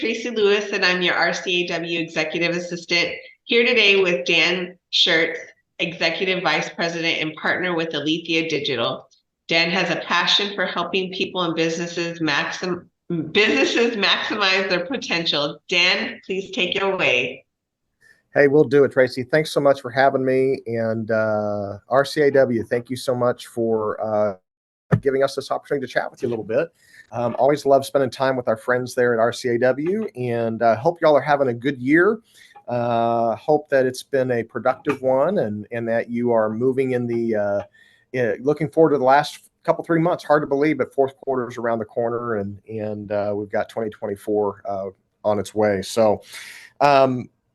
Tracy Lewis, and I'm your RCAW Executive Assistant here today with Dan Shurtz, Executive Vice President and Partner with Aletheia Digital. Dan has a passion for helping people and businesses maximize their potential. Dan, please take it away. Hey, we'll do it, Tracy. Thanks so much for having me. And RCAW, thank you so much for giving us this opportunity to chat with you a little bit. Always love spending time with our friends there at RCAW, and hope y'all are having a good year. Hope that it's been a productive one, and that you are moving in the looking forward to the last couple 3 months. Hard to believe, but fourth quarter is around the corner, and we've got 2024 on its way. So.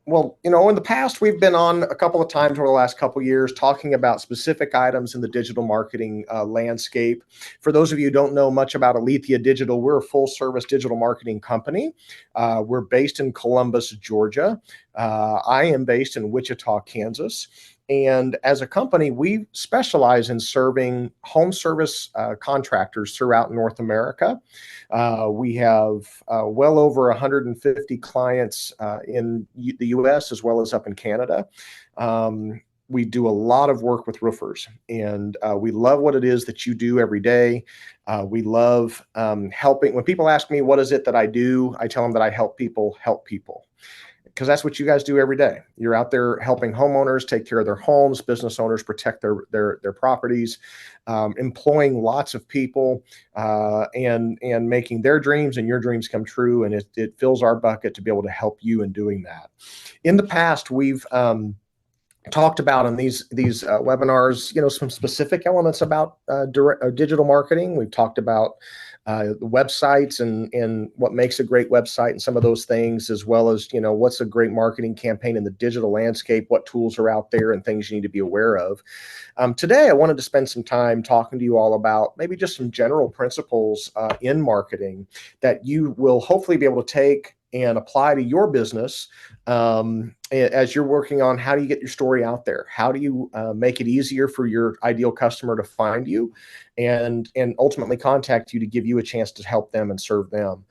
Well, in the past, we've been on a couple of times over the last couple of years talking about specific items in the digital marketing landscape. For those of you who don't know much about Aletheia Digital, we're a full-service digital marketing company. We're based in Columbus, Georgia. I am based in Wichita, Kansas. And as a company, we specialize in serving home service contractors throughout North America. We have well over 150 clients in the U.S. as well as up in Canada. We do a lot of work with roofers, and we love what it is that you do every day. We love helping. When people ask me, what is it that I do? I tell them that I help people help people. Because that's what you guys do every day. You're out there helping homeowners take care of their homes, business owners protect their properties, employing lots of people, and making their dreams and your dreams come true. And it fills our bucket to be able to help you in doing that. In the past, we've talked about on these webinars, some specific elements about digital marketing. We've talked about the websites and what makes a great website and some of those things, as well as, what's a great marketing campaign in the digital landscape, what tools are out there and things you need to be aware of. Today, I wanted to spend some time talking to you all about maybe just some general principles in marketing that you will hopefully be able to take and apply to your business as you're working on how do you get your story out there? How do you make it easier for your ideal customer to find you and ultimately contact you to give you a chance to help them and serve them?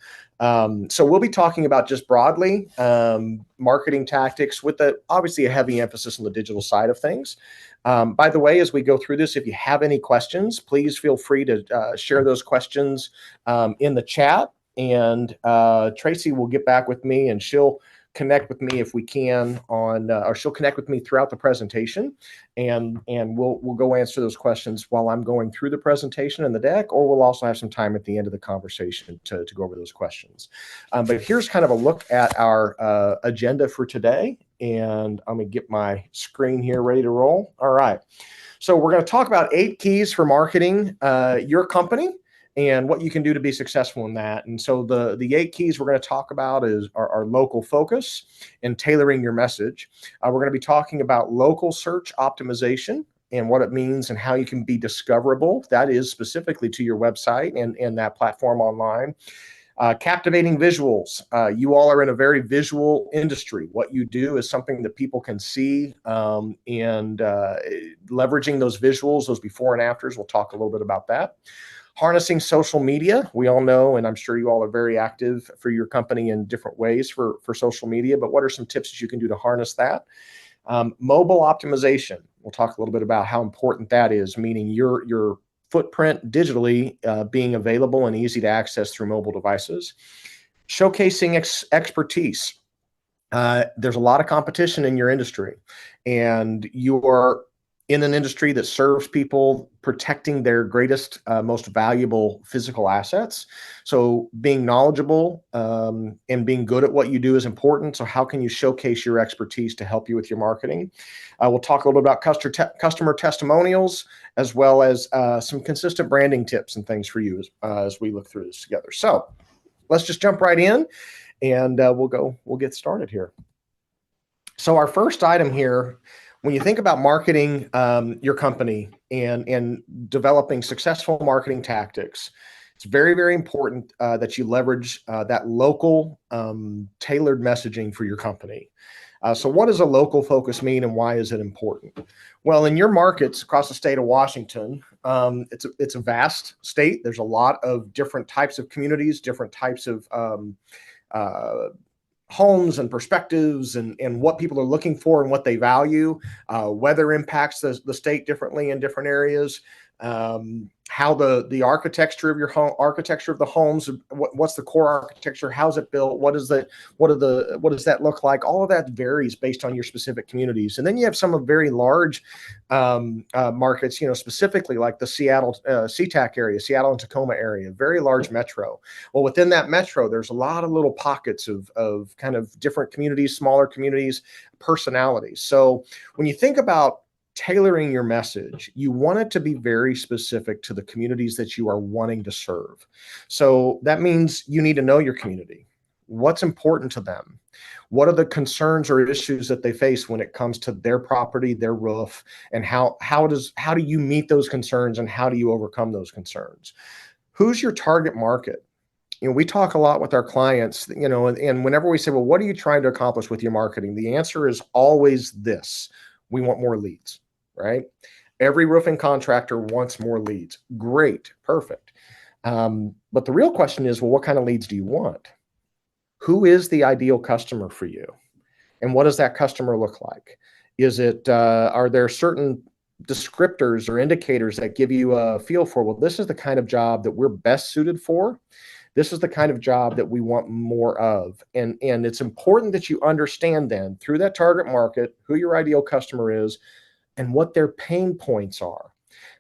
So we'll be talking about just broadly marketing tactics with obviously a heavy emphasis on the digital side of things. By the way, as we go through this, if you have any questions, please feel free to share those questions in the chat. And Tracy will get back with me, and she'll connect with me if we can or she'll connect with me throughout the presentation, and we'll go answer those questions while I'm going through the presentation and the deck, or we'll also have some time at the end of the conversation to go over those questions. But here's kind of a look at our agenda for today, and I'm gonna get my screen here ready to roll. All right, so we're gonna talk about 8 keys for marketing your company and what you can do to be successful in that. And so the 8 keys we're going to talk about are local focus and tailoring your message. We're going to be talking about local search optimization and what it means and how you can be discoverable. That is specifically to your website and that platform online. Captivating visuals. You all are in a very visual industry. What you do is something that people can see, and leveraging those visuals, those before and afters. We'll talk a little bit about that. Harnessing social media. We all know, and I'm sure you all are very active for your company in different ways for social media, but what are some tips that you can do to harness that? Mobile optimization. We'll talk a little bit about how important that is, meaning your footprint digitally being available and easy to access through mobile devices. Showcasing expertise. There's a lot of competition in your industry, and you are in an industry that serves people protecting their greatest, most valuable physical assets. So being knowledgeable and being good at what you do is important. So how can you showcase your expertise to help you with your marketing? We'll talk a little bit about customer testimonials, as well as some consistent branding tips and things for you as we look through this together. So let's just jump right in, and we'll get started here. So our first item here, when you think about marketing your company and developing successful marketing tactics, it's very, very important that you leverage that local tailored messaging for your company. So what does a local focus mean, and why is it important? Well, in your markets across the state of Washington, it's a vast state. There's a lot of different types of communities, different types of homes and perspectives and what people are looking for and what they value. Weather impacts the state differently in different areas. How the architecture of your home, architecture of the homes, what's the core architecture, how's it built, what does that look like? All of that varies based on your specific communities. And then you have some of very large markets, specifically like the Seattle SeaTac area, Seattle and Tacoma area, very large metro. Well, within that metro, there's a lot of little pockets of kind of different communities, smaller communities, personalities. So when you think about tailoring your message, you want it to be very specific to the communities that you are wanting to serve. So that means you need to know your community. What's important to them? What are the concerns or issues that they face when it comes to their property, their roof, and how do you meet those concerns and how do you overcome those concerns? Who's your target market? We talk a lot with our clients, and whenever we say, well, what are you trying to accomplish with your marketing? The answer is always this: we want more leads. Right? Every roofing contractor wants more leads. Great, perfect. But the real question is, well, what kind of leads do you want? Who is the ideal customer for you? And what does that customer look like? Are there certain descriptors or indicators that give you a feel for, well, this is the kind of job that we're best suited for. This is the kind of job that we want more of. And it's important that you understand then through that target market, who your ideal customer is, and what their pain points are,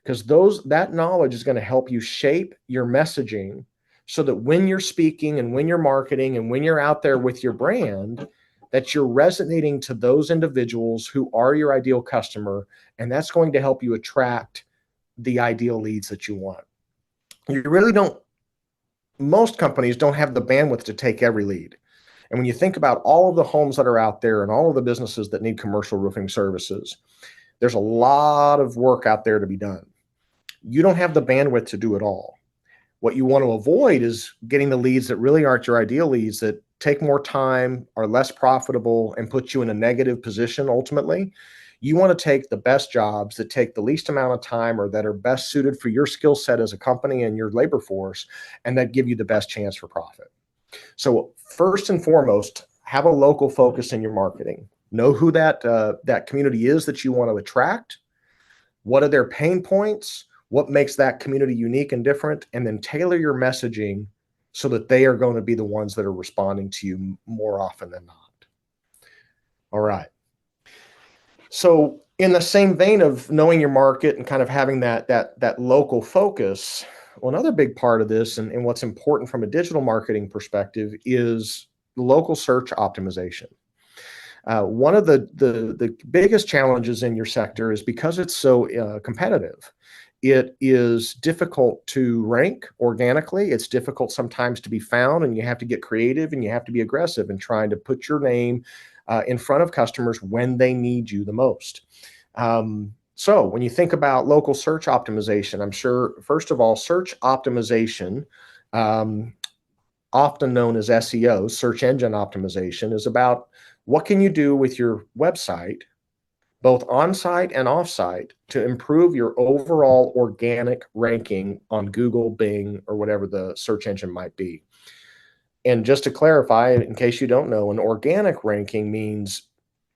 because that knowledge is going to help you shape your messaging so that when you're speaking and when you're marketing and when you're out there with your brand, that you're resonating to those individuals who are your ideal customer, and that's going to help you attract the ideal leads that you want. Most companies don't have the bandwidth to take every lead. And when you think about all of the homes that are out there and all of the businesses that need commercial roofing services, there's a lot of work out there to be done. You don't have the bandwidth to do it all. What you want to avoid is getting the leads that really aren't your ideal leads, that take more time, are less profitable, and put you in a negative position ultimately. You want to take the best jobs that take the least amount of time or that are best suited for your skill set as a company and your labor force, and that give you the best chance for profit. So first and foremost, have a local focus in your marketing. Know who that community is that you want to attract. What are their pain points? What makes that community unique and different? And then tailor your messaging so that they are going to be the ones that are responding to you more often than not. All right. So in the same vein of knowing your market and kind of having that local focus, well, another big part of this and what's important from a digital marketing perspective is local search optimization. One of the biggest challenges in your sector is because it's so competitive. It is difficult to rank organically. It's difficult sometimes to be found, and you have to get creative and you have to be aggressive in trying to put your name in front of customers when they need you the most. So when you think about local search optimization, I'm sure, first of all, search optimization, often known as SEO, search engine optimization, is about what can you do with your website, both on-site and off-site, to improve your overall organic ranking on Google, Bing, or whatever the search engine might be. And just to clarify, in case you don't know, an organic ranking means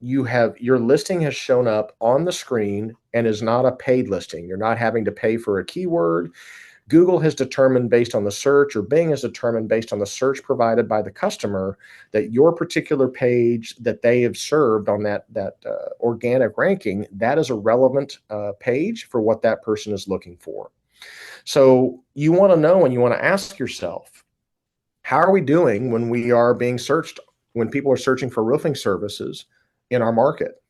your listing has shown up on the screen and is not a paid listing. You're not having to pay for a keyword. Google has determined based on the search, or Bing has determined based on the search provided by the customer, that your particular page that they have served on that organic ranking, that is a relevant page for what that person is looking for. So you want to know and you want to ask yourself, how are we doing when we are being searched, when people are searching for roofing services in our market?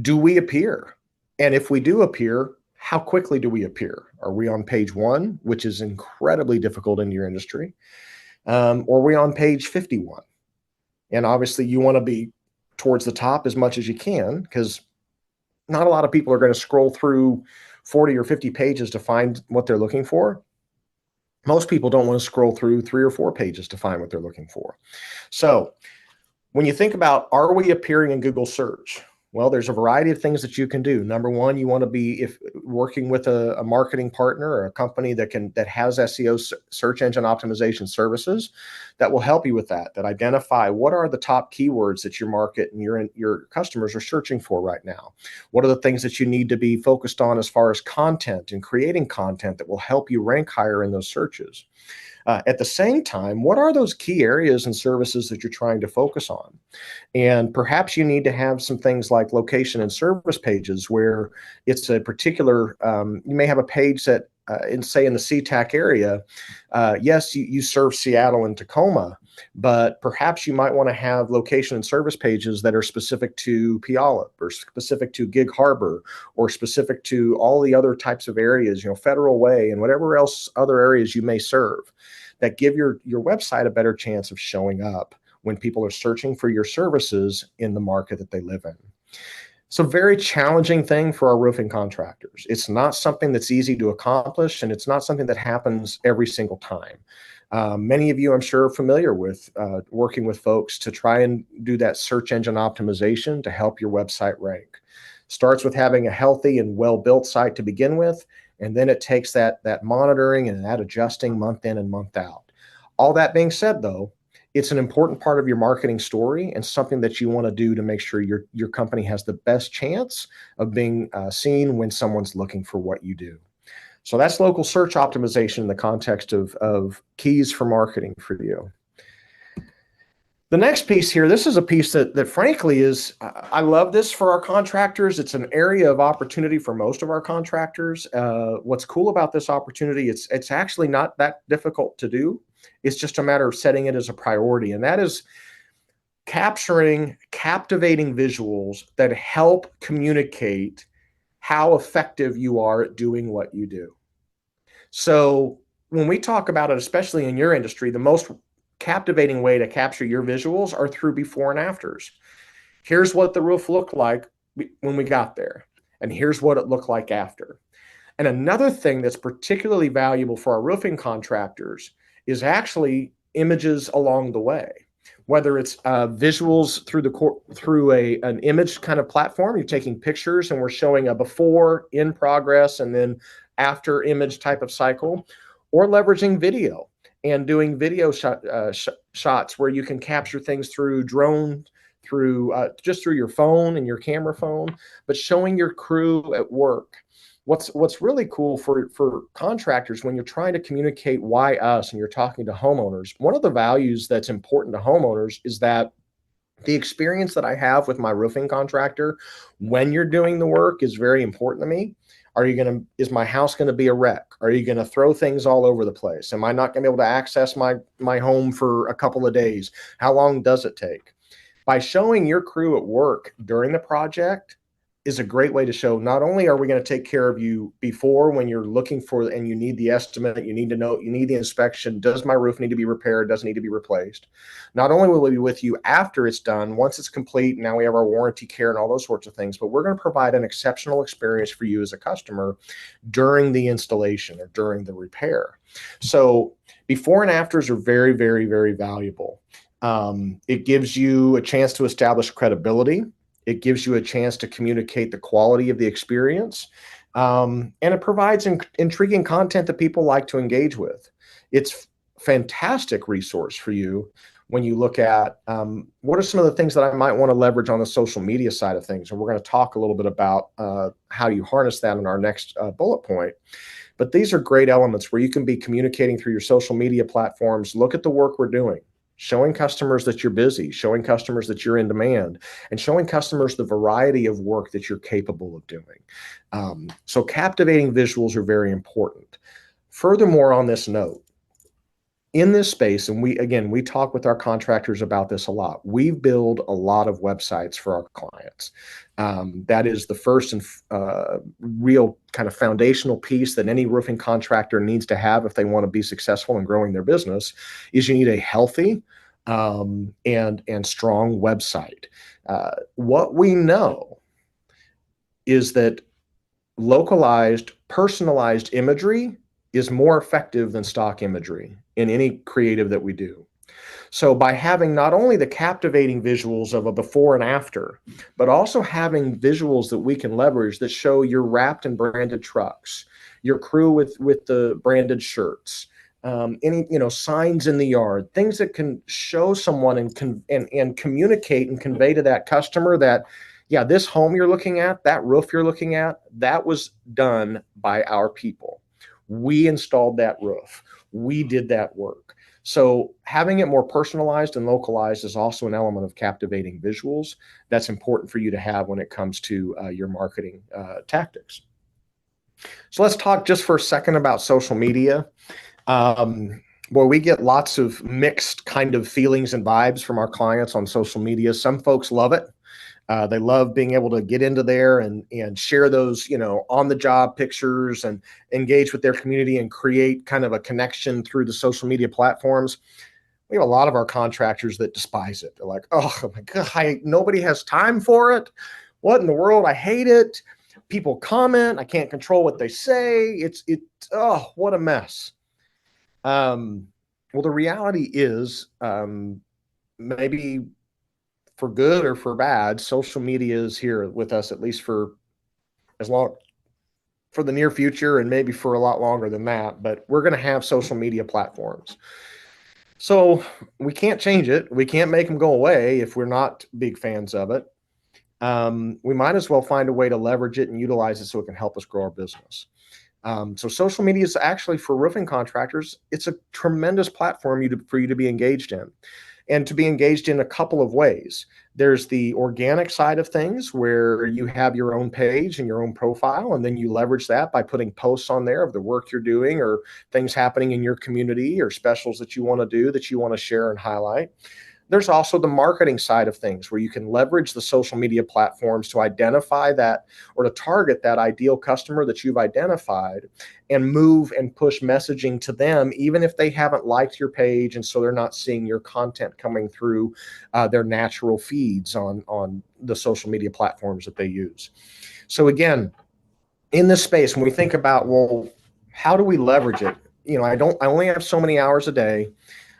Do we appear? And if we do appear, how quickly do we appear? Are we on page 1, which is incredibly difficult in your industry? Or are we on page 51? And obviously you want to be towards the top as much as you can, because not a lot of people are going to scroll through 40 or 50 pages to find what they're looking for. Most people don't want to scroll through 3 or 4 pages to find what they're looking for. So when you think about, are we appearing in Google search? Well, there's a variety of things that you can do. Number one, you want to be if working with a marketing partner or a company that has SEO, search engine optimization services, that will help you with that identify what are the top keywords that your market and your customers are searching for right now. What are the things that you need to be focused on as far as content and creating content that will help you rank higher in those searches? At the same time, what are those key areas and services that you're trying to focus on? And perhaps you need to have some things like location and service pages where it's a particular, you may have a page that, in say in the SeaTac area, yes, you serve Seattle and Tacoma, but perhaps you might want to have location and service pages that are specific to Puyallup or specific to Gig Harbor or specific to all the other types of areas, Federal Way and whatever else other areas you may serve, that give your website a better chance of showing up when people are searching for your services in the market that they live in. It's a very challenging thing for our roofing contractors. It's not something that's easy to accomplish, and it's not something that happens every single time. Many of you, I'm sure, are familiar with working with folks to try and do that search engine optimization to help your website rank. Starts with having a healthy and well-built site to begin with, and then it takes that monitoring and that adjusting month in and month out. All that being said, though, it's an important part of your marketing story and something that you want to do to make sure your company has the best chance of being seen when someone's looking for what you do. So that's local search optimization in the context of keys for marketing for you. The next piece here, this is a piece that frankly is, I love this for our contractors. It's an area of opportunity for most of our contractors. What's cool about this opportunity, it's actually not that difficult to do. It's just a matter of setting it as a priority. And that is capturing captivating visuals that help communicate how effective you are at doing what you do. So when we talk about it, especially in your industry, the most captivating way to capture your visuals are through before and afters. Here's what the roof looked like when we got there, and here's what it looked like after. And another thing that's particularly valuable for our roofing contractors is actually images along the way, whether it's visuals through an image kind of platform. You're taking pictures and we're showing a before, in progress, and then after image type of cycle, or leveraging video and doing video shots where you can capture things through drone, just through your phone and your camera phone, but showing your crew at work. What's really cool for contractors when you're trying to communicate why us and you're talking to homeowners, one of the values that's important to homeowners is that the experience that I have with my roofing contractor when you're doing the work is very important to me. Is my house going to be a wreck? Are you going to throw things all over the place? Am I not going to be able to access my home for a couple of days? How long does it take? By showing your crew at work during the project is a great way to show not only are we going to take care of you before when you're looking for and you need the estimate, you need to know, you need the inspection. Does my roof need to be repaired? Does it need to be replaced? Not only will we be with you after it's done, once it's complete, now we have our warranty care and all those sorts of things, but we're going to provide an exceptional experience for you as a customer during the installation or during the repair. So before and afters are very, very, very valuable. It gives you a chance to establish credibility. It gives you a chance to communicate the quality of the experience, and it provides intriguing content that people like to engage with. It's a fantastic resource for you when you look at what are some of the things that I might want to leverage on the social media side of things. And we're going to talk a little bit about how you harness that in our next bullet point. But these are great elements where you can be communicating through your social media platforms. Look at the work we're doing. Showing customers that you're busy, showing customers that you're in demand, and showing customers the variety of work that you're capable of doing. So captivating visuals are very important. Furthermore, on this note, in this space, and we talk with our contractors about this a lot, we build a lot of websites for our clients. That is the first and real kind of foundational piece that any roofing contractor needs to have if they want to be successful in growing their business, is you need a healthy and strong website. What we know is that localized, personalized imagery is more effective than stock imagery in any creative that we do. So by having not only the captivating visuals of a before and after, but also having visuals that we can leverage that show your wrapped and branded trucks, your crew with the branded shirts, any signs in the yard, things that can show someone and communicate and convey to that customer that, yeah, this home you're looking at, that roof you're looking at, that was done by our people. We installed that roof. We did that work. So having it more personalized and localized is also an element of captivating visuals that's important for you to have when it comes to your marketing tactics. So let's talk just for a second about social media. Boy, we get lots of mixed kind of feelings and vibes from our clients on social media. Some folks love it. They love being able to get into there and share those, on the job pictures and engage with their community and create kind of a connection through the social media platforms. We have a lot of our contractors that despise it. They're like, oh my God, nobody has time for it. What in the world? I hate it. People comment. I can't control what they say. Oh, what a mess. Well, the reality is, maybe for good or for bad, social media is here with us, at least for the near future, and maybe for a lot longer than that. But we're going to have social media platforms. So we can't change it. We can't make them go away if we're not big fans of it. We might as well find a way to leverage it and utilize it so it can help us grow our business. So social media is actually, for roofing contractors, it's a tremendous platform for you to be engaged in, and to be engaged in a couple of ways. There's the organic side of things where you have your own page and your own profile, and then you leverage that by putting posts on there of the work you're doing or things happening in your community or specials that you want to do that you want to share and highlight. There's also the marketing side of things where you can leverage the social media platforms to identify that or to target that ideal customer that you've identified and move and push messaging to them, even if they haven't liked your page. And so they're not seeing your content coming through their natural feeds on the social media platforms that they use. So again, in this space, when we think about, well, how do we leverage it? I only have so many hours a day.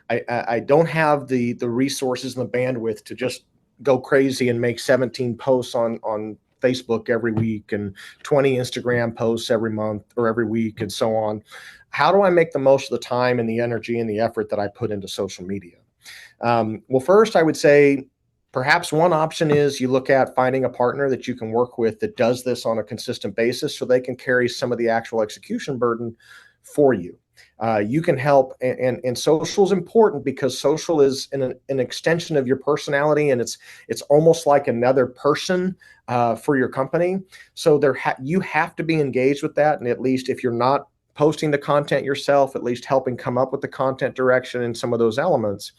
I don't have the resources and the bandwidth to just go crazy and make 17 posts on Facebook every week and 20 Instagram posts every month or every week and so on. How do I make the most of the time and the energy and the effort that I put into social media? Well, first, I would say perhaps one option is you look at finding a partner that you can work with that does this on a consistent basis so they can carry some of the actual execution burden for you. You can help, and social is important because social is an extension of your personality, and it's almost like another person for your company. So you have to be engaged with that, and at least if you're not posting the content yourself, at least helping come up with the content direction and some of those elements.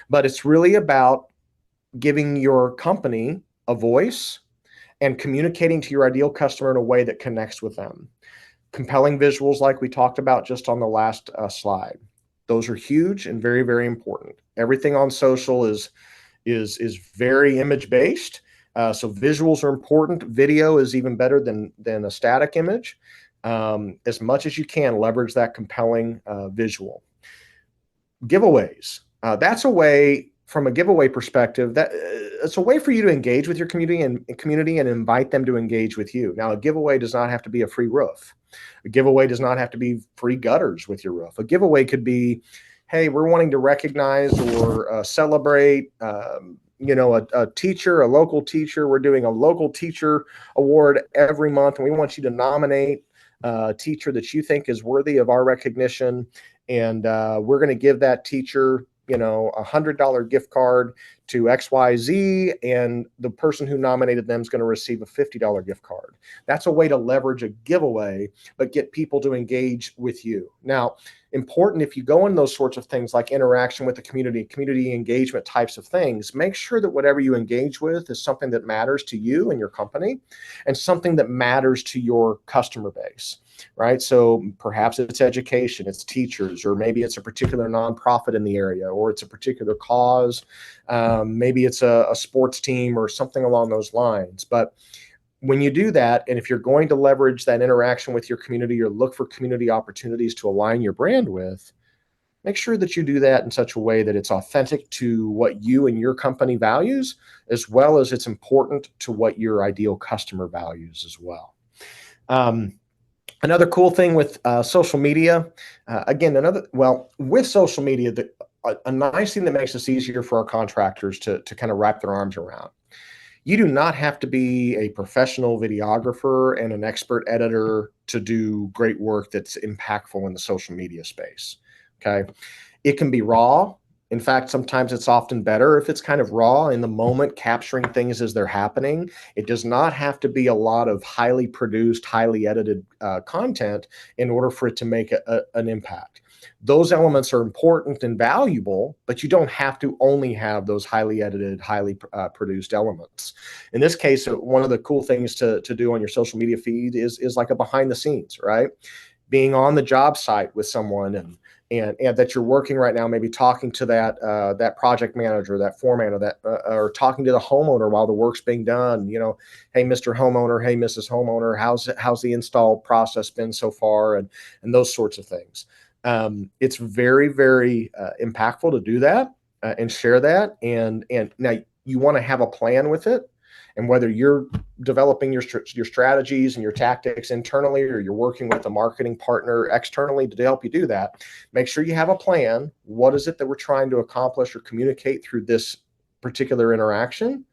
But it's really about giving your company a voice and communicating to your ideal customer in a way that connects with them. Compelling visuals, like we talked about just on the last slide. Those are huge and very, very important. Everything on social is very image based. So visuals are important. Video is even better than a static image. As much as you can, leverage that compelling visual. Giveaways. That's a way, from a giveaway perspective, that it's a way for you to engage with your community and invite them to engage with you. Now, a giveaway does not have to be a free roof. A giveaway does not have to be free gutters with your roof. A giveaway could be, hey, we're wanting to recognize or celebrate, a teacher, a local teacher. We're doing a local teacher award every month, and we want you to nominate a teacher that you think is worthy of our recognition. And we're going to give that teacher $100 gift card to XYZ, and the person who nominated them is going to receive a $50 gift card. That's a way to leverage a giveaway, but get people to engage with you. Now, important, if you go in those sorts of things like interaction with the community engagement types of things, make sure that whatever you engage with is something that matters to you and your company and something that matters to your customer base. Right. So perhaps it's education, it's teachers, or maybe it's a particular nonprofit in the area, or it's a particular cause. Maybe it's a sports team or something along those lines. But when you do that, and if you're going to leverage that interaction with your community or look for community opportunities to align your brand with, make sure that you do that in such a way that it's authentic to what you and your company values, as well as it's important to what your ideal customer values as well. Another cool thing with social media, with social media, a nice thing that makes this easier for our contractors to kind of wrap their arms around. You do not have to be a professional videographer and an expert editor to do great work that's impactful in the social media space. Okay. It can be raw. In fact, sometimes it's often better if it's kind of raw in the moment, capturing things as they're happening. It does not have to be a lot of highly produced, highly edited content in order for it to make an impact. Those elements are important and valuable, but you don't have to only have those highly edited, highly produced elements. In this case, one of the cool things to do on your social media feed is like a behind the scenes, right? Being on the job site with someone and that you're working right now, maybe talking to that project manager, that foreman, or talking to the homeowner while the work's being done. Hey, Mr. Homeowner, hey, Mrs. Homeowner, how's the install process been so far, and those sorts of things. It's very, very impactful to do that and share that. And now you want to have a plan with it. And whether you're developing your strategies and your tactics internally, or you're working with a marketing partner externally to help you do that, make sure you have a plan. What is it that we're trying to accomplish or communicate through this particular interaction?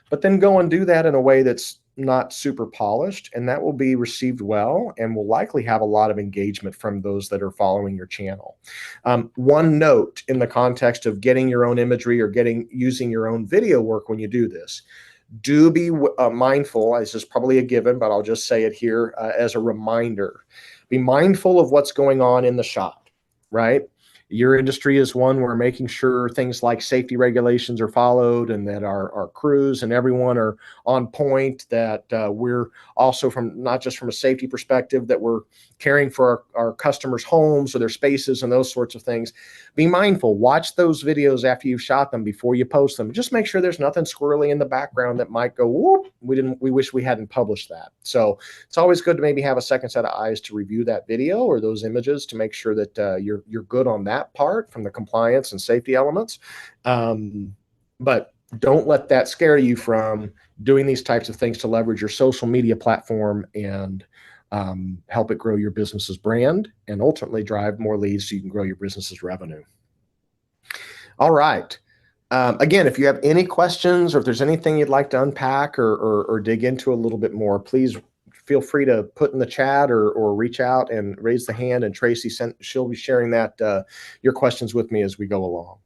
But then go and do that in a way that's not super polished, and that will be received well and will likely have a lot of engagement from those that are following your channel. One note in the context of getting your own imagery or using your own video work when you do this. Do be mindful, this is probably a given, but I'll just say it here as a reminder. Be mindful of what's going on in the shop, right? Your industry is one where making sure things like safety regulations are followed, and that our crews and everyone are on point, that we're also not just from a safety perspective, that we're caring for our customers' homes or their spaces and those sorts of things. Be mindful. Watch those videos after you've shot them before you post them. Just make sure there's nothing squirrely in the background that might go, whoop, we wish we hadn't published that. So it's always good to maybe have a second set of eyes to review that video or those images to make sure that you're good on that part from the compliance and safety elements. But don't let that scare you from doing these types of things to leverage your social media platform and help it grow your business's brand and ultimately drive more leads so you can grow your business's revenue. All right. Again, if you have any questions, or if there's anything you'd like to unpack or dig into a little bit more, please feel free to put in the chat or reach out and raise the hand, and Tracy she'll be sharing your questions with me as we go along.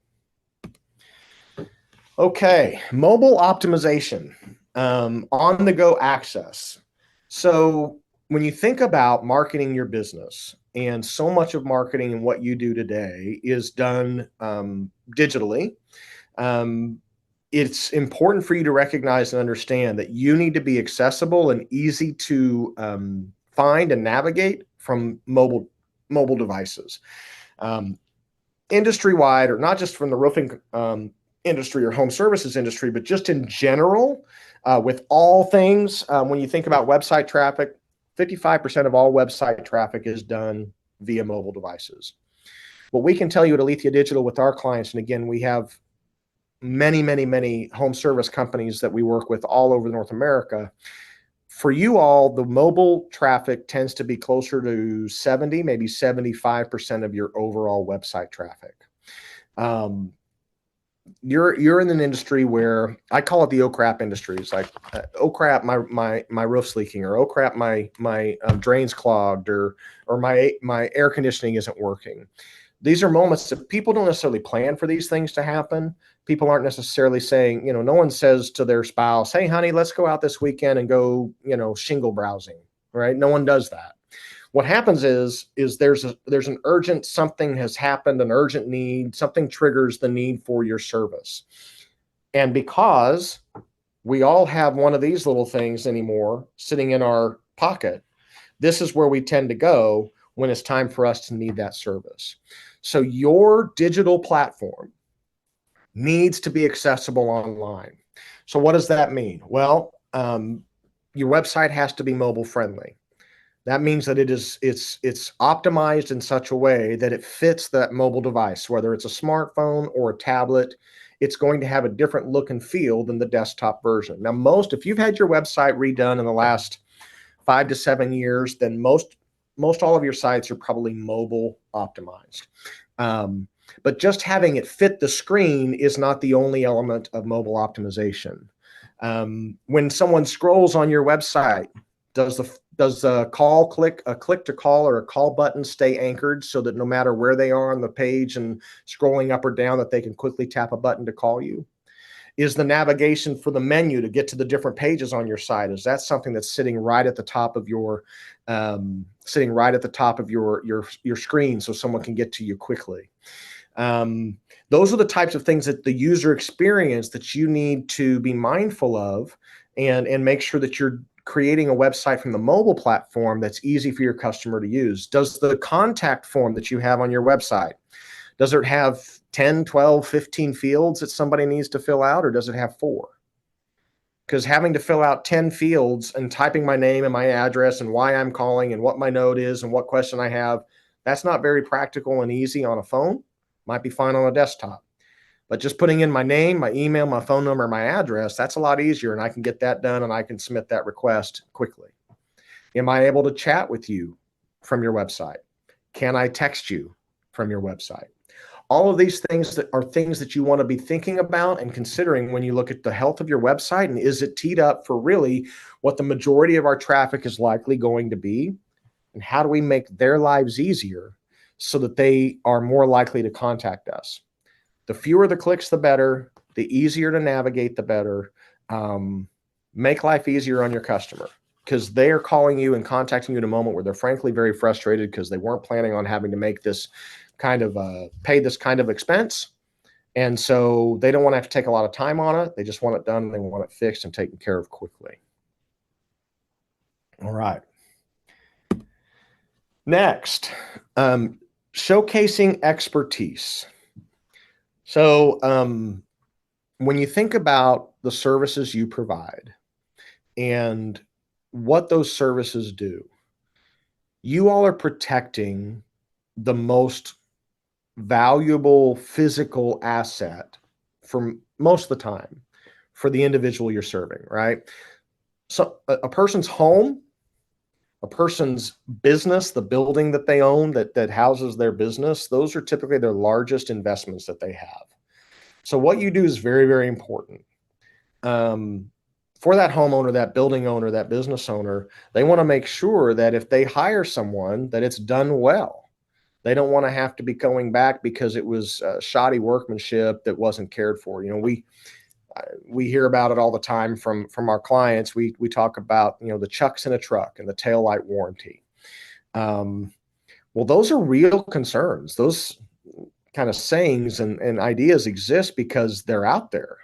Okay, mobile optimization, on-the-go access. So when you think about marketing your business, and so much of marketing and what you do today is done digitally, it's important for you to recognize and understand that you need to be accessible and easy to find and navigate from mobile devices. Industry-wide, or not just from the roofing industry or home services industry, but just in general, with all things, when you think about website traffic, 55% of all website traffic is done via mobile devices. What we can tell you at Aletheia Digital with our clients, and again, we have many home service companies that we work with all over North America. For you all, the mobile traffic tends to be closer to 70, maybe 75% of your overall website traffic. You're in an industry where I call it the oh crap industry. It's like, oh crap, my roof's leaking, or oh crap, my drain's clogged, or my air conditioning isn't working. These are moments that people don't necessarily plan for these things to happen. People aren't necessarily saying, no one says to their spouse, hey, honey, let's go out this weekend and go, shingle browsing, right? No one does that. What happens is there's an urgent, something has happened, an urgent need, something triggers the need for your service. And because we all have one of these little things anymore sitting in our pocket, this is where we tend to go when it's time for us to need that service. So your digital platform needs to be accessible online. So what does that mean? Well, your website has to be mobile friendly. That means that it's optimized in such a way that it fits that mobile device, whether it's a smartphone or a tablet. It's going to have a different look and feel than the desktop version. Now, if you've had your website redone in the last 5 to 7 years, then most all of your sites are probably mobile optimized. But just having it fit the screen is not the only element of mobile optimization. When someone scrolls on your website, does a click to call or a call button stay anchored so that no matter where they are on the page and scrolling up or down, that they can quickly tap a button to call you? Is the navigation for the menu to get to the different pages on your site, is that something that's sitting right at the top of your screen so someone can get to you quickly? Those are the types of things that the user experience that you need to be mindful of, and make sure that you're creating a website from the mobile platform that's easy for your customer to use. Does the contact form that you have on your website, does it have 10, 12, 15 fields that somebody needs to fill out, or does it have 4? Because having to fill out 10 fields and typing my name and my address and why I'm calling and what my note is and what question I have, that's not very practical and easy on a phone. Might be fine on a desktop. But just putting in my name, my email, my phone number, my address, that's a lot easier, and I can get that done and I can submit that request quickly. Am I able to chat with you from your website? Can I text you from your website? All of these things are things that you want to be thinking about and considering when you look at the health of your website, and is it teed up for really what the majority of our traffic is likely going to be, and how do we make their lives easier so that they are more likely to contact us? The fewer the clicks, the better. The easier to navigate, the better. Make life easier on your customer, because they are calling you and contacting you in a moment where they're frankly very frustrated because they weren't planning on having to make this pay this kind of expense. And so they don't want to have to take a lot of time on it. They just want it done. They want it fixed and taken care of quickly. All right. Next, showcasing expertise. So when you think about the services you provide and what those services do, you all are protecting the most valuable physical asset for most of the time for the individual you're serving, right? So a person's home, a person's business, the building that they own that houses their business, those are typically their largest investments that they have. So what you do is very, very important. For that homeowner, that building owner, that business owner, they want to make sure that if they hire someone, that it's done well. They don't want to have to be going back because it was shoddy workmanship that wasn't cared for. We hear about it all the time from our clients. We talk about, the chucks in a truck and the taillight warranty. Well, those are real concerns. Those kind of sayings and ideas exist because they're out there.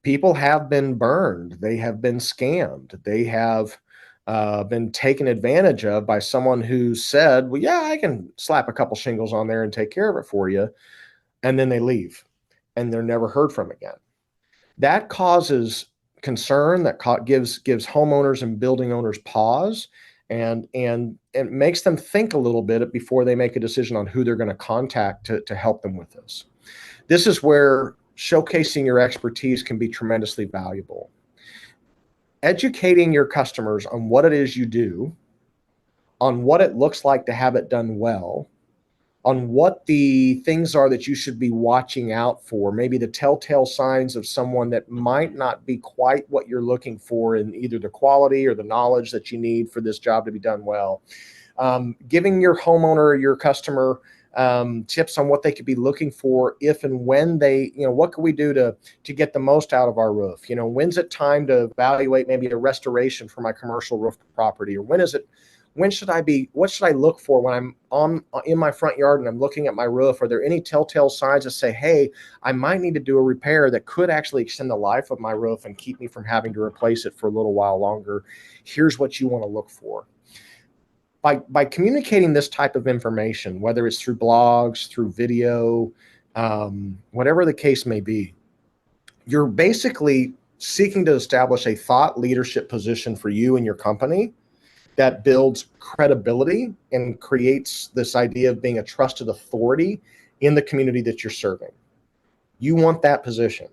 People have been burned. They have been scammed. They have been taken advantage of by someone who said, well, yeah, I can slap a couple shingles on there and take care of it for you. And then they leave and they're never heard from again. That causes concern, that gives homeowners and building owners pause, and it makes them think a little bit before they make a decision on who they're going to contact to help them with this. This is where showcasing your expertise can be tremendously valuable. Educating your customers on what it is you do, on what it looks like to have it done well, on what the things are that you should be watching out for, maybe the telltale signs of someone that might not be quite what you're looking for in either the quality or the knowledge that you need for this job to be done well. Giving your homeowner or your customer tips on what they could be looking for if and when they, what can we do to get the most out of our roof? When's it time to evaluate maybe a restoration for my commercial roof property? Or what should I look for when I'm in my front yard and I'm looking at my roof? Are there any telltale signs that say, hey, I might need to do a repair that could actually extend the life of my roof and keep me from having to replace it for a little while longer? Here's what you want to look for. By communicating this type of information, whether it's through blogs, through video, whatever the case may be, you're basically seeking to establish a thought leadership position for you and your company that builds credibility and creates this idea of being a trusted authority in the community that you're serving. You want that position.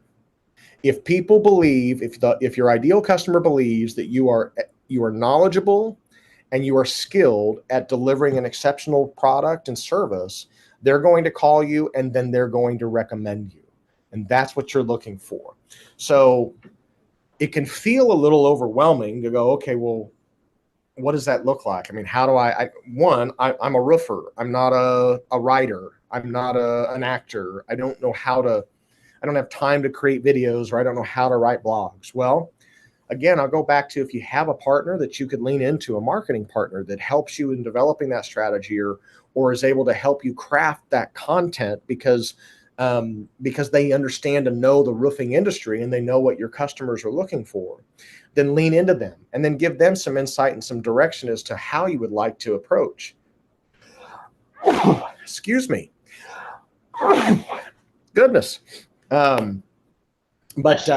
If people believe, if your ideal customer believes that you are knowledgeable and you are skilled at delivering an exceptional product and service, they're going to call you and then they're going to recommend you. And that's what you're looking for. So it can feel a little overwhelming to go, okay, well, what does that look like? I mean, how do I'm a roofer. I'm not a writer. I'm not an actor. I don't have time to create videos, or I don't know how to write blogs. Well, again, I'll go back to, if you have a partner that you could lean into, a marketing partner that helps you in developing that strategy, or is able to help you craft that content because they understand and know the roofing industry and they know what your customers are looking for, then lean into them and then give them some insight and some direction as to how you would like to approach. Excuse me. Goodness. But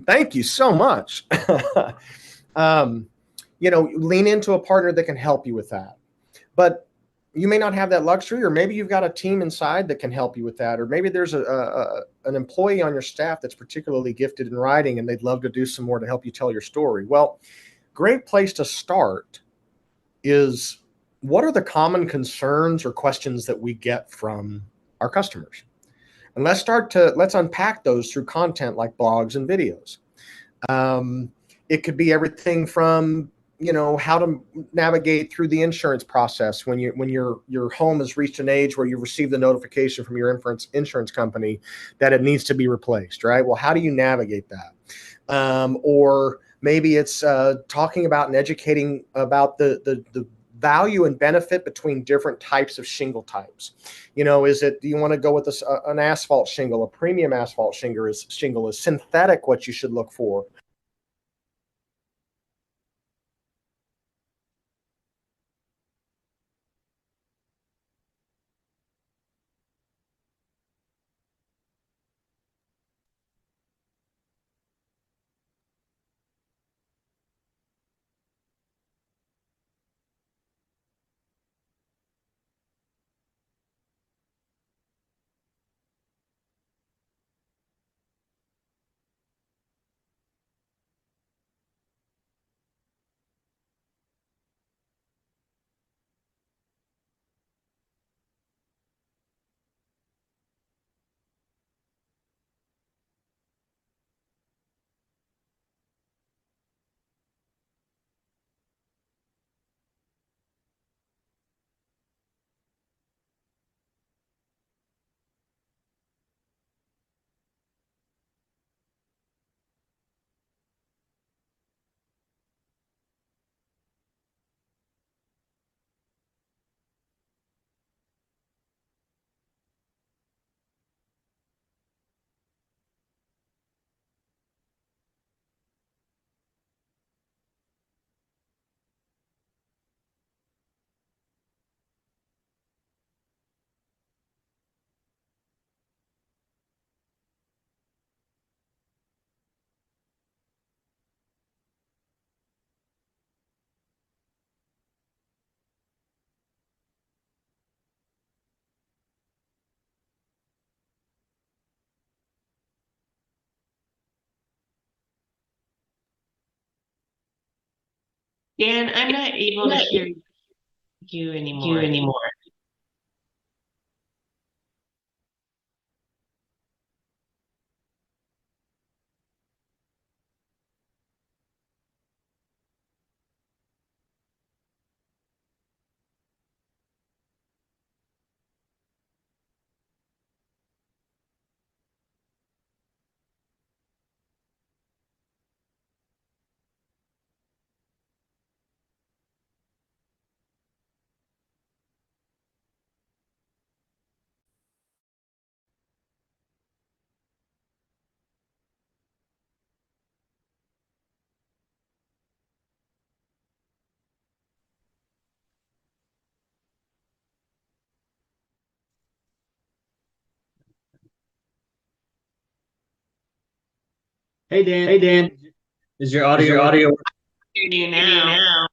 thank you so much. Lean into a partner that can help you with that. But you may not have that luxury, or maybe you've got a team inside that can help you with that, or maybe there's an employee on your staff that's particularly gifted in writing and they'd love to do some more to help you tell your story. Well, great place to start is, what are the common concerns or questions that we get from our customers? And let's unpack those through content like blogs and videos. It could be everything from, how to navigate through the insurance process when your home has reached an age where you've received the notification from your insurance company that it needs to be replaced, right? Well, how do you navigate that? Or maybe it's talking about and educating about the value and benefit between different types of shingle types. Do you want to go with an asphalt shingle, a premium asphalt shingle? Is synthetic what you should look for? Dan, I'm not able to hear you anymore. Hey Dan, is your audio? Hear you now.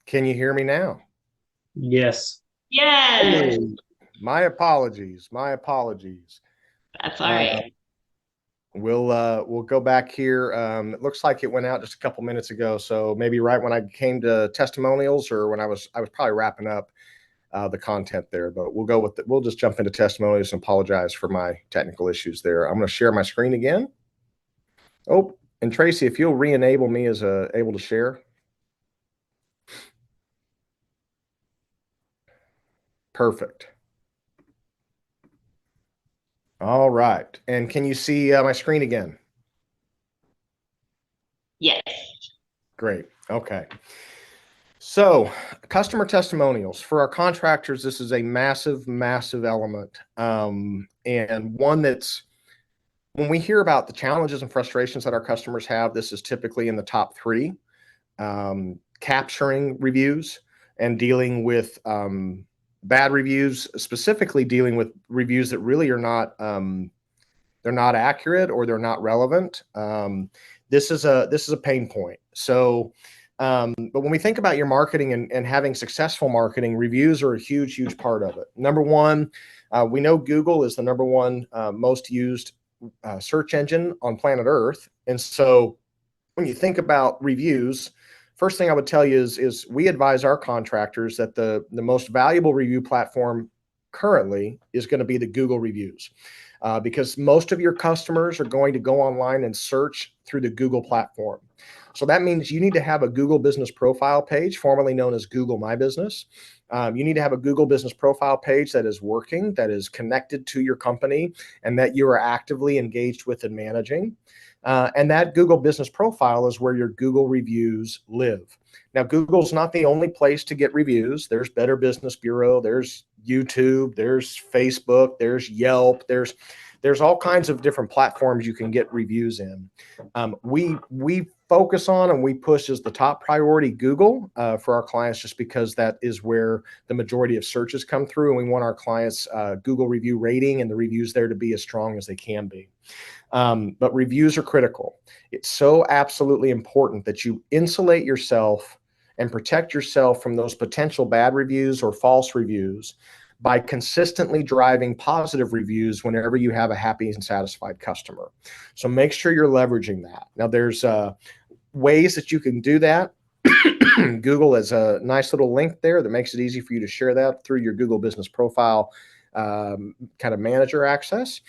Can you hear me now? Yes. Yes, Hey, my apologies. My apologies. that's all Uh, right. we'll go back here. It looks like it went out just a couple minutes ago, so maybe right when I came to testimonials, or when I was probably wrapping up the content there. But we'll go with it. We'll just jump into testimonials and apologize for my technical issues there. I'm going to share my screen again. Oh, and Tracy, if you'll re-enable me as able to share. Perfect. All right. And can you see my screen again? Yes. Great. Okay. So, customer testimonials for our contractors, this is a massive, massive element. And one that's, when we hear about the challenges and frustrations that our customers have, this is typically in the top three. Capturing reviews and dealing with bad reviews, specifically dealing with reviews that really are not they're not accurate or they're not relevant. This is a pain point. So, but when we think about your marketing and having successful marketing, reviews are a huge, huge part of it. Number one, we know Google is the number one most used search engine on planet Earth, and so when you think about reviews, first thing I would tell you is we advise our contractors that the most valuable review platform currently is going to be the Google reviews, because most of your customers are going to go online and search through the Google platform. So that means you need to have a Google Business Profile page, formerly known as Google My Business. You need to have a Google Business Profile page that is working, that is connected to your company, and that you are actively engaged with and managing. And that Google Business Profile is where your Google reviews live. Now, Google's not the only place to get reviews. There's Better Business Bureau, there's YouTube, there's Facebook, there's Yelp, there's all kinds of different platforms you can get reviews in. We focus on and we push as the top priority Google for our clients, just because that is where the majority of searches come through, and we want our clients' Google review rating and the reviews there to be as strong as they can be. But reviews are critical. It's so absolutely important that you insulate yourself and protect yourself from those potential bad reviews or false reviews by consistently driving positive reviews whenever you have a happy and satisfied customer. So make sure you're leveraging that. Now, there's ways that you can do that. Google has a nice little link there that makes it easy for you to share that through your Google Business Profile kind of manager access.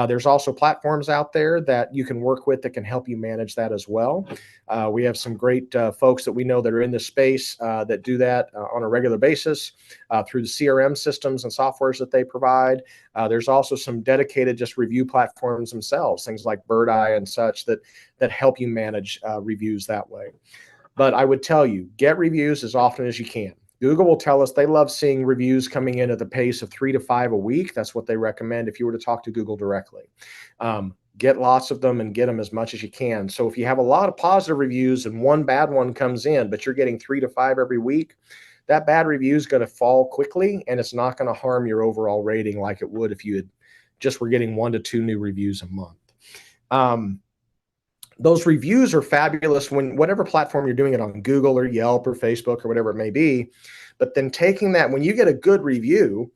There's also platforms out there that you can work with that can help you manage that as well. We have some great folks that we know that are in this space that do that on a regular basis through the CRM systems and softwares that they provide. There's also some dedicated just review platforms themselves, things like Bird Eye and such, that help you manage reviews that way. But I would tell you, get reviews as often as you can. Google will tell us they love seeing reviews coming in at the pace of 3 to 5 a week. That's what they recommend if you were to talk to Google directly. Get lots of them and get them as much as you can. So if you have a lot of positive reviews and one bad one comes in, but you're getting 3 to 5 every week, that bad review is going to fall quickly, and it's not going to harm your overall rating like it would if you had just were getting 1 to 2 new reviews a month. Those reviews are fabulous when whatever platform you're doing it on, Google or Yelp or Facebook or whatever it may be. But then taking that, when you get a good review,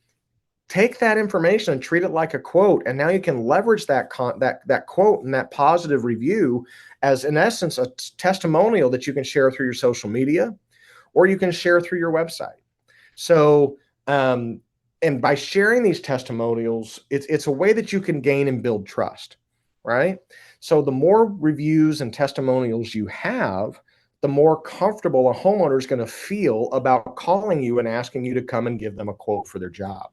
take that information and treat it like a quote. And now you can leverage that quote and that positive review as, in essence, a testimonial that you can share through your social media, or you can share through your website. So, and by sharing these testimonials, it's a way that you can gain and build trust, right? So the more reviews and testimonials you have, the more comfortable a homeowner is going to feel about calling you and asking you to come and give them a quote for their job.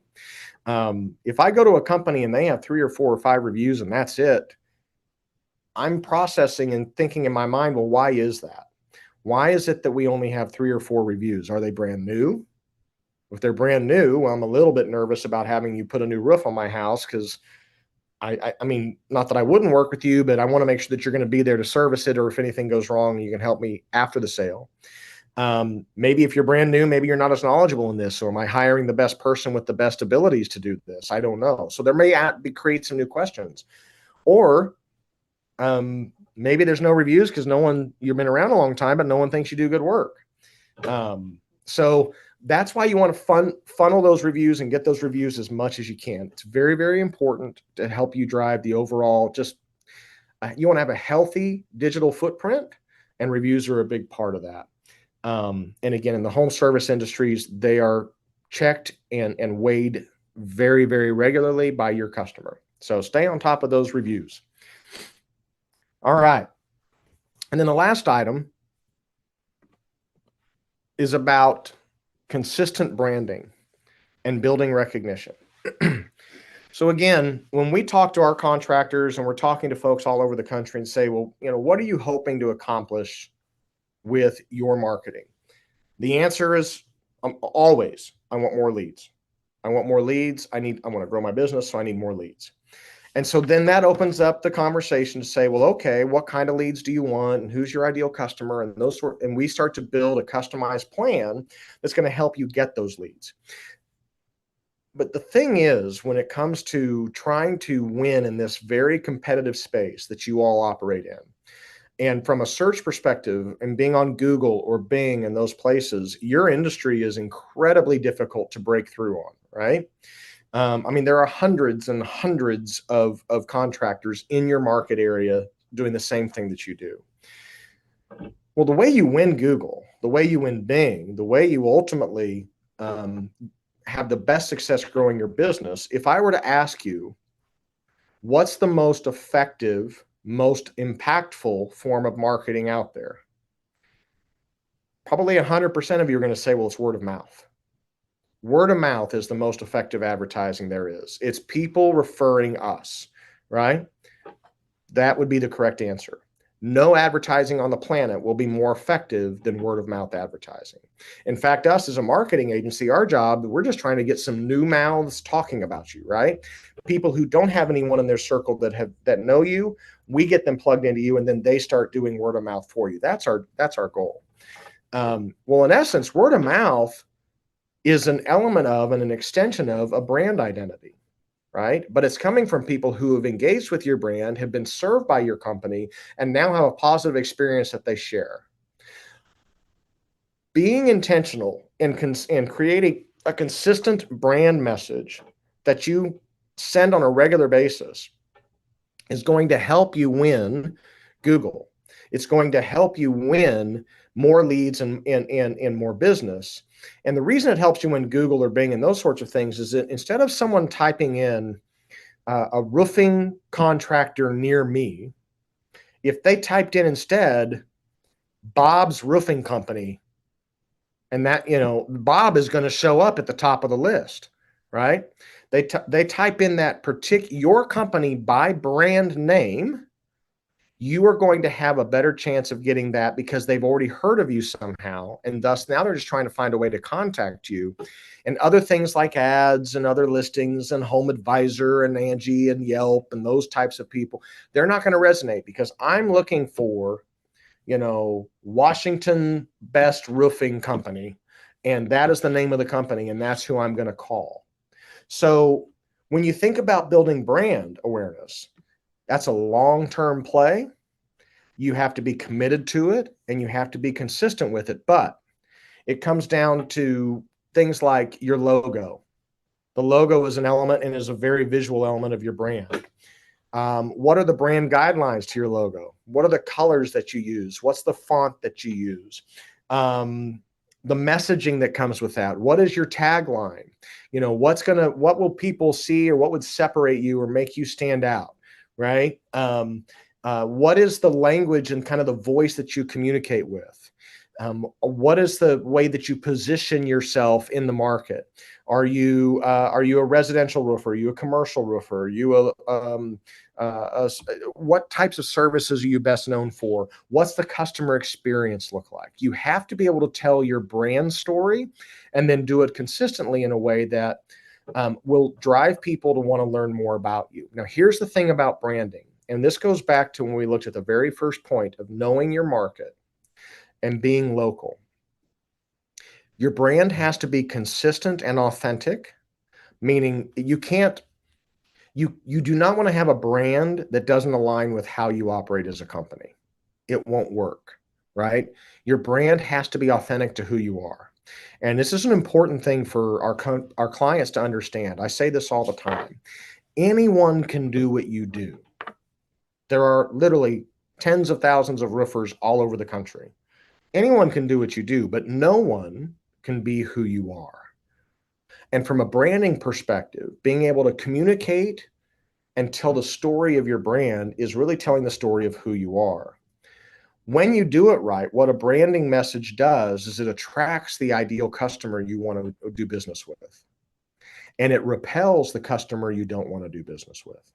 If I go to a company and they have 3 or 4 or 5 reviews and that's it, I'm processing and thinking in my mind, well, why is that? Why is it that we only have 3 or 4 reviews? Are they brand new? If they're brand new, well, I'm a little bit nervous about having you put a new roof on my house, because I mean, not that I wouldn't work with you, but I want to make sure that you're going to be there to service it, or if anything goes wrong, you can help me after the sale. Maybe if you're brand new, maybe you're not as knowledgeable in this, or am I hiring the best person with the best abilities to do this? I don't know. So there may create some new questions, or maybe there's no reviews because you've been around a long time, but no one thinks you do good work. So that's why you want to funnel those reviews and get those reviews as much as you can. It's very, very important to help you drive the overall, you want to have a healthy digital footprint, and reviews are a big part of that. And again, in the home service industries, they are checked and weighed very, very regularly by your customer. So stay on top of those reviews. All right. And then the last item is about consistent branding and building recognition. So again, when we talk to our contractors and we're talking to folks all over the country and say, well, what are you hoping to accomplish with your marketing? The answer is always, I want more leads. I want more leads. I want to grow my business, so I need more leads. And so then that opens up the conversation to say, well, okay, what kind of leads do you want? And who's your ideal customer? And we start to build a customized plan that's going to help you get those leads. But the thing is, when it comes to trying to win in this very competitive space that you all operate in, and from a search perspective and being on Google or Bing and those places, your industry is incredibly difficult to break through on, right? There are hundreds and hundreds of contractors in your market area doing the same thing that you do. Well, the way you win Google, the way you win Bing, the way you ultimately have the best success growing your business, if I were to ask you, what's the most effective, most impactful form of marketing out there? Probably 100% of you are going to say, well, it's word of mouth. Word of mouth is the most effective advertising there is. It's people referring us, right? That would be the correct answer. No advertising on the planet will be more effective than word of mouth advertising. In fact, us as a marketing agency, our job, we're just trying to get some new mouths talking about you, right? People who don't have anyone in their circle that know you, we get them plugged into you, and then they start doing word of mouth for you. That's our goal. Well, in essence, word of mouth is an element of and an extension of a brand identity, right? But it's coming from people who have engaged with your brand, have been served by your company, and now have a positive experience that they share. Being intentional and creating a consistent brand message that you send on a regular basis is going to help you win Google. It's going to help you win more leads and more business. And the reason it helps you win Google or Bing and those sorts of things is that instead of someone typing in a roofing contractor near me, if they typed in instead Bob's Roofing Company, and that, Bob is going to show up at the top of the list, right? They type in that your company by brand name, you are going to have a better chance of getting that because they've already heard of you somehow. And thus now they're just trying to find a way to contact you. And other things like ads and other listings and Home Advisor and Angie and Yelp and those types of people, they're not going to resonate because I'm looking for, Washington Best Roofing Company. And that is the name of the company. And that's who I'm going to call. So when you think about building brand awareness, that's a long-term play. You have to be committed to it and you have to be consistent with it. But it comes down to things like your logo. The logo is an element and is a very visual element of your brand. What are the brand guidelines to your logo? What are the colors that you use? What's the font that you use? The messaging that comes with that. What is your tagline? What will people see or what would separate you or make you stand out? Right? What is the language and kind of the voice that you communicate with? What is the way that you position yourself in the market? Are you a residential roofer? Are you a commercial roofer? Are you what types of services are you best known for? What's the customer experience look like? You have to be able to tell your brand story and then do it consistently in a way that will drive people to want to learn more about you. Now, here's the thing about branding, and this goes back to when we looked at the very first point of knowing your market and being local. Your brand has to be consistent and authentic, meaning you do not want to have a brand that doesn't align with how you operate as a company. It won't work, right? Your brand has to be authentic to who you are. And this is an important thing for our clients to understand. I say this all the time. Anyone can do what you do. There are literally tens of thousands of roofers all over the country. Anyone can do what you do, but no one can be who you are. And from a branding perspective, being able to communicate and tell the story of your brand is really telling the story of who you are. When you do it right, what a branding message does is it attracts the ideal customer you want to do business with, and it repels the customer you don't want to do business with.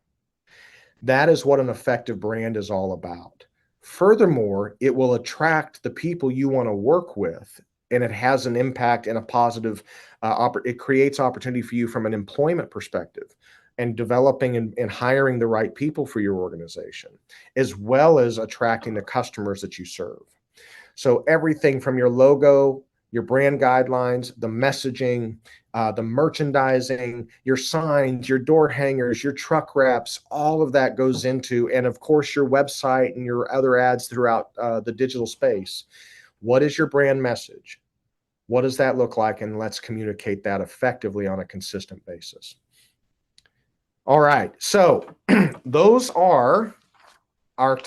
That is what an effective brand is all about. Furthermore, it will attract the people you want to work with, and it has an impact and a positive, it creates opportunity for you from an employment perspective and developing and hiring the right people for your organization, as well as attracting the customers that you serve. So everything from your logo, your brand guidelines, the messaging, the merchandising, your signs, your door hangers, your truck wraps, all of that goes into, and of course, your website and your other ads throughout the digital space. What is your brand message? What does that look like? And let's communicate that effectively on a consistent basis. All right. So those are our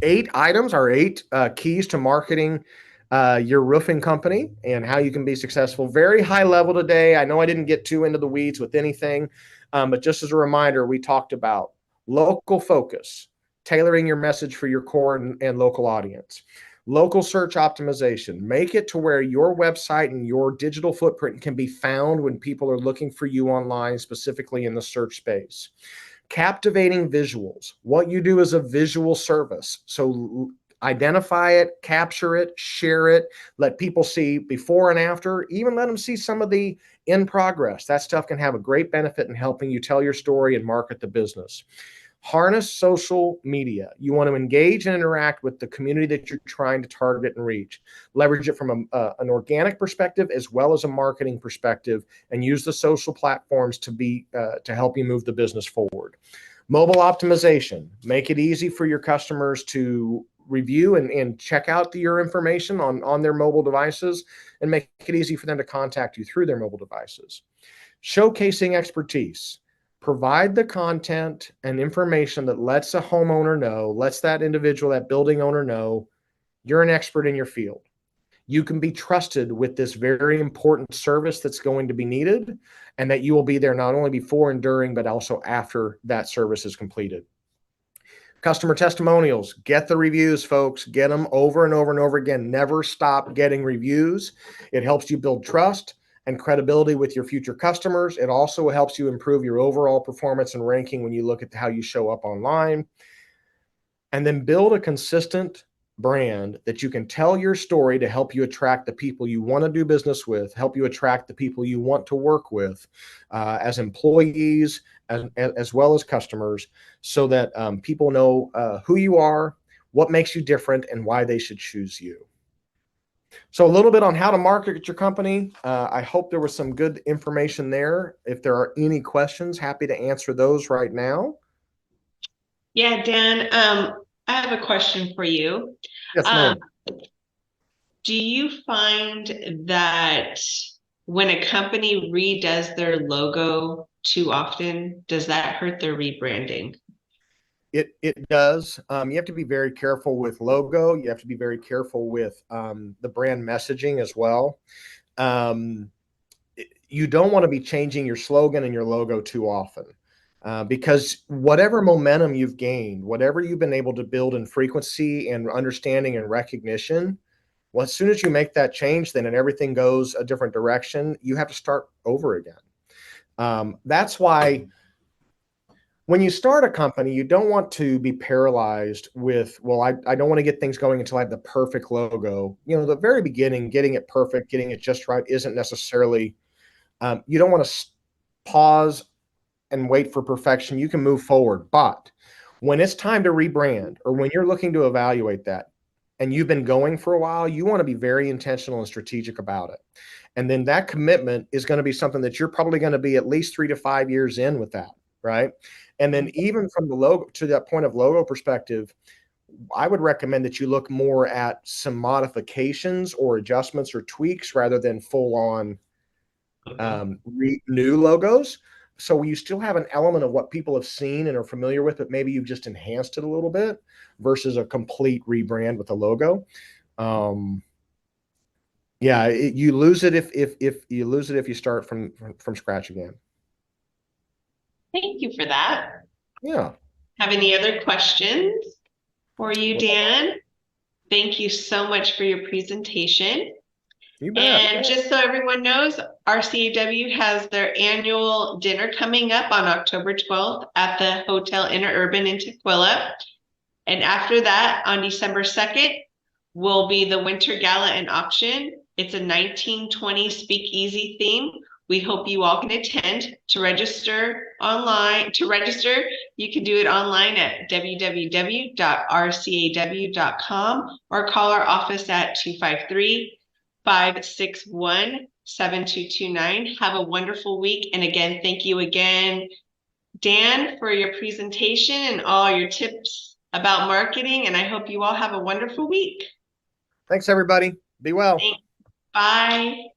8 items, our 8 keys to marketing your roofing company and how you can be successful. Very high level today. I know I didn't get too into the weeds with anything, but just as a reminder, we talked about local focus, tailoring your message for your core and local audience. Local search optimization, make it to where your website and your digital footprint can be found when people are looking for you online, specifically in the search space. Captivating visuals, what you do is a visual service. So identify it, capture it, share it, let people see before and after, even let them see some of the in progress. That stuff can have a great benefit in helping you tell your story and market the business. Harness social media. You want to engage and interact with the community that you're trying to target and reach. Leverage it from an organic perspective as well as a marketing perspective, and use the social platforms to help you move the business forward. Mobile optimization. Make it easy for your customers to review and check out your information on their mobile devices, and make it easy for them to contact you through their mobile devices. Showcasing expertise. Provide the content and information that lets a homeowner know, lets that individual, that building owner know, you're an expert in your field. You can be trusted with this very important service that's going to be needed, and that you will be there not only before and during, but also after that service is completed. Customer testimonials. Get the reviews, folks. Get them over and over and over again. Never stop getting reviews. It helps you build trust and credibility with your future customers. It also helps you improve your overall performance and ranking when you look at how you show up online. And then build a consistent brand that you can tell your story to help you attract the people you want to do business with, help you attract the people you want to work with as employees, as well as customers, so that people know who you are, what makes you different, and why they should choose you. So a little bit on how to market your company. I hope there was some good information there. If there are any questions, happy to answer those right now. Yeah, Dan, I have a question for you. Yes, ma'am. Do you find that when a company redoes their logo too often, does that hurt their rebranding? It does. You have to be very careful with logo. You have to be very careful with the brand messaging as well. You don't want to be changing your slogan and your logo too often, because whatever momentum you've gained, whatever you've been able to build in frequency and understanding and recognition, well, as soon as you make that change, then and everything goes a different direction, you have to start over again. That's why when you start a company, you don't want to be paralyzed with, well, I don't want to get things going until I have the perfect logo. You know, the very beginning, getting it perfect, getting it just right isn't necessarily, you don't want to pause and wait for perfection. You can move forward. But when it's time to rebrand, or when you're looking to evaluate that and you've been going for a while, you want to be very intentional and strategic about it. And then that commitment is going to be something that you're probably going to be at least 3 to 5 years in with that, right? And then even from the logo to that point of logo perspective, I would recommend that you look more at some modifications or adjustments or tweaks rather than full on new logos. So you still have an element of what people have seen and are familiar with, but maybe you've just enhanced it a little bit versus a complete rebrand with a logo. Yeah, you lose it if you lose it if you start from scratch again. Thank you for that. Yeah. Have any other questions for you, Dan? Thank you so much for your presentation. You bet. And just so everyone knows, RCAW has their annual dinner coming up on October 12th at the Hotel Interurban in Tequila. And after that, on December 2nd, will be the Winter Gala and Auction. It's a 1920 speakeasy theme. We hope you all can attend. To register, you can do it online at www.rcaw.com or call our office at 253-561-7229. Have a wonderful week. And again, thank you again, Dan, for your presentation and all your tips about marketing. And I hope you all have a wonderful week. Thanks, everybody. Be well. Thanks. Bye.